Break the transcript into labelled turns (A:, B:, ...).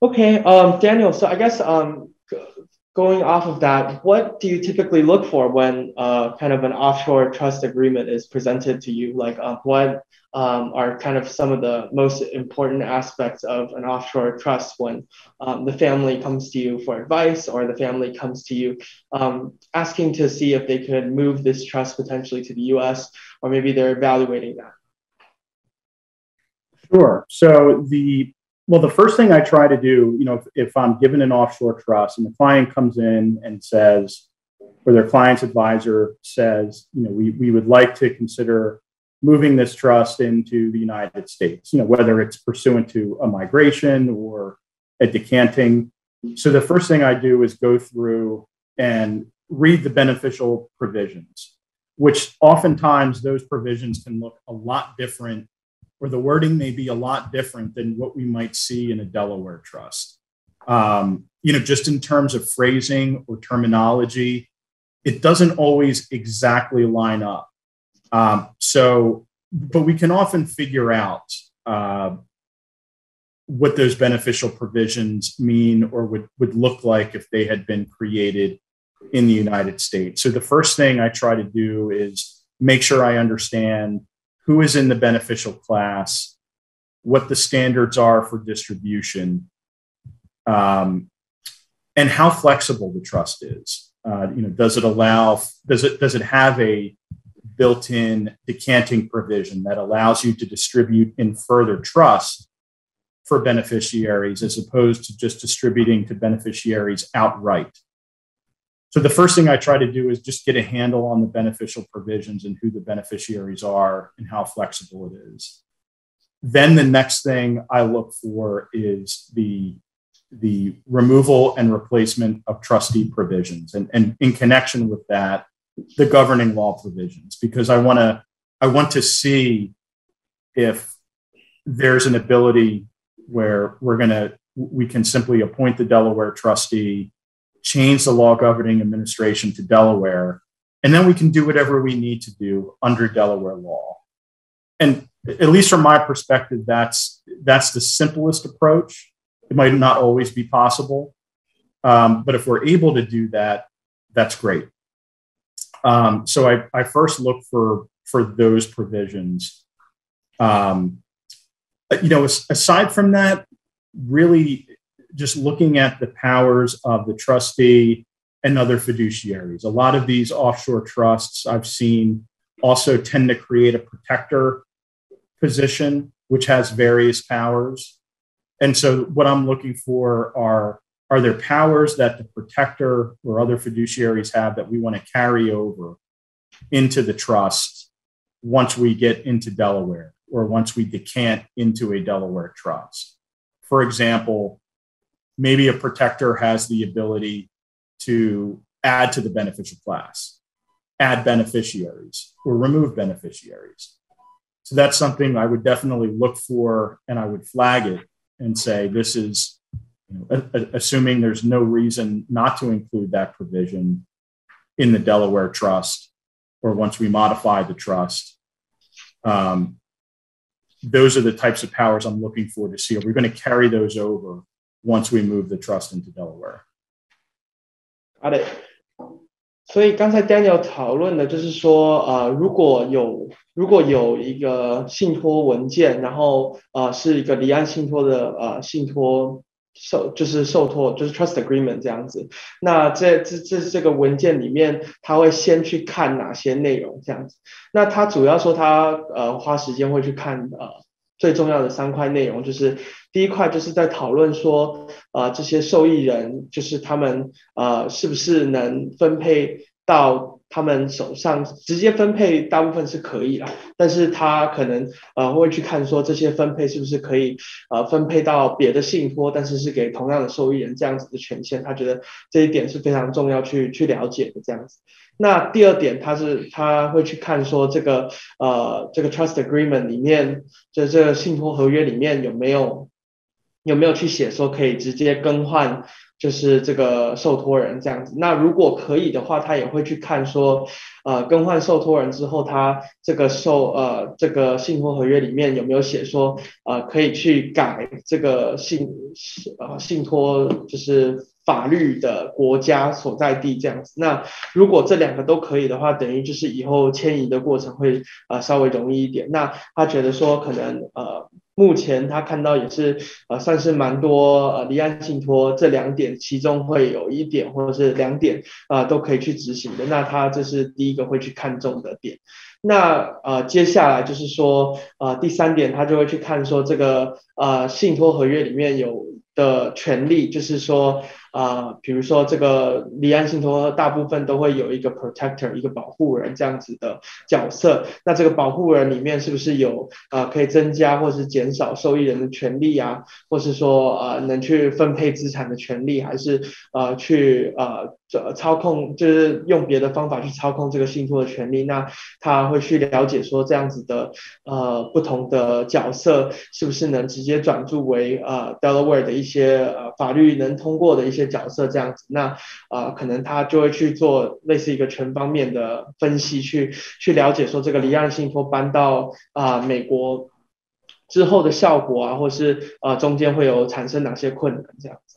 A: Okay, Daniel. So I guess going off of that, what do you typically look for when kind of an offshore trust agreement is presented to you? Like, what are kind of some of the most important aspects of an offshore trust when the family comes to you for advice, or the family comes to you asking to see if they could move this trust potentially to the U.S., or maybe they're evaluating that?
B: Sure. So the first thing I try to do, if I'm given an offshore trust and the client comes in and says, or their client's advisor says, we would like to consider moving this trust into the United States, whether it's pursuant to a migration or a decanting. So the first thing I do is go through and read the beneficial provisions, which oftentimes those provisions can look a lot different, or the wording may be a lot different than what we might see in a Delaware trust. Just in terms of phrasing or terminology, it doesn't always exactly line up. But we can often figure out what those beneficial provisions mean or would look like if they had been created in the United States. So the first thing I try to do is make sure I understand who is in the beneficial class, what the standards are for distribution, and how flexible the trust is. Does it have a built-in decanting provision that allows you to distribute in further trust for beneficiaries as opposed to just distributing to beneficiaries outright? So the first thing I try to do is just get a handle on the beneficial provisions and who the beneficiaries are and how flexible it is. Then the next thing I look for is the removal and replacement of trustee provisions, and in connection with that, the governing law provisions, because I want to see if there's an ability where we can simply appoint the Delaware trustee, change the law governing administration to Delaware, and then we can do whatever we need to do under Delaware law. And at least from my perspective, that's the simplest approach. It might not always be possible, but if we're able to do that, that's great. So I first look for those provisions. Aside from that, really just looking at the powers of the trustee and other fiduciaries. A lot of these offshore trusts I've seen also tend to create a protector position, which has various powers. And so what I'm looking for are there powers that the protector or other fiduciaries have that we want to carry over into the trust once we get into Delaware, or once we decant into a Delaware trust? For example, maybe a protector has the ability to add to the beneficial class, add beneficiaries, or remove beneficiaries. So that's something I would definitely look for, and I would flag it and say, this is, assuming there's no reason not to include that provision in the Delaware trust, or once we modify the trust. Those are the types of powers I'm looking for to see, are we going to carry those over once we move the trust into Delaware?
A: Got it. 所以刚才 Daniel 讨论的就是说，如果有一个信托文件，然后是一个离岸信托的信托就是受托，就是 trust agreement 这样子，那这个文件里面，他会先去看哪些内容这样子？那他主要说他花时间会去看最重要的3块内容，就是第一块就是在讨论说这些受益人就是他们是不是能分配到他们手上，直接分配大部分是可以啦，但是他可能会去看说这些分配是不是可以分配到别的信托，但是是给同样的受益人这样子的权限，他觉得这一点是非常重要去了解的这样子。那第二点，他会去看说这个 trust agreement 里面，这个信托合约里面有没有没有去写说可以直接更换就是这个受托人这样子。那如果可以的话，他也会去看说更换受托人之后，他这个这个信托合约里面有没有写说可以去改这个信托就是法律的国家所在地这样子。那如果这两个都可以的话，等于就是以后迁移的过程会稍微容易一点。那他觉得说可能目前他看到也是算是蛮多离岸信托这2点其中会有1点或者是2点都可以去执行的。那他这是第一个会去看重的点。那接下来就是说第3点他就会去看说这个信托合约里面有的权利，就是说比如说这个离岸信托大部分都会有一个 protector 一个保护人这样子的角色。那这个保护人里面是不是有可以增加或是减少受益人的权利啊，或是说能去分配资产的权利，还是去操控，就是用别的方法去操控这个信托的权利。那他会去了解说这样子的不同的角色是不是能直接转注为Delaware 的一些法律能通过的一些角色这样子。那可能他就会去做类似一个全方面的分析，去了解说这个离岸信托搬到美国之后的效果啊，或是中间会有产生哪些困难这样子。